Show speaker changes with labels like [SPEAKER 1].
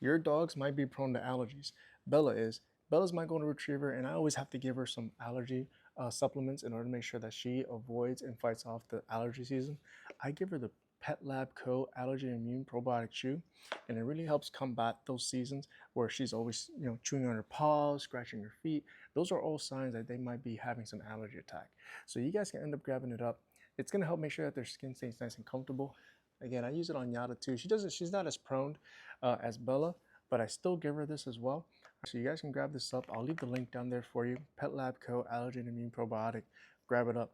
[SPEAKER 1] Your dogs might be prone to allergies. Bella is. Bella's my golden retriever, and I always have to give her some allergy supplements in order to make sure that she avoids and fights off the allergy season. I give her the PetLab Co. Allergy Immune Probiotic Chew, and it really helps combat those seasons where she's always, chewing on her paws, scratching her feet. Those are all signs that they might be having some allergy attack. So you guys can end up grabbing it up. It's gonna help make sure that their skin stays nice and comfortable. Again, I use it on Yada too. She's not as prone as Bella, but I still give her this as well. So you guys can grab this up. I'll leave the link down there for you. PetLab Co. Allergen Immune Probiotic. Grab it up.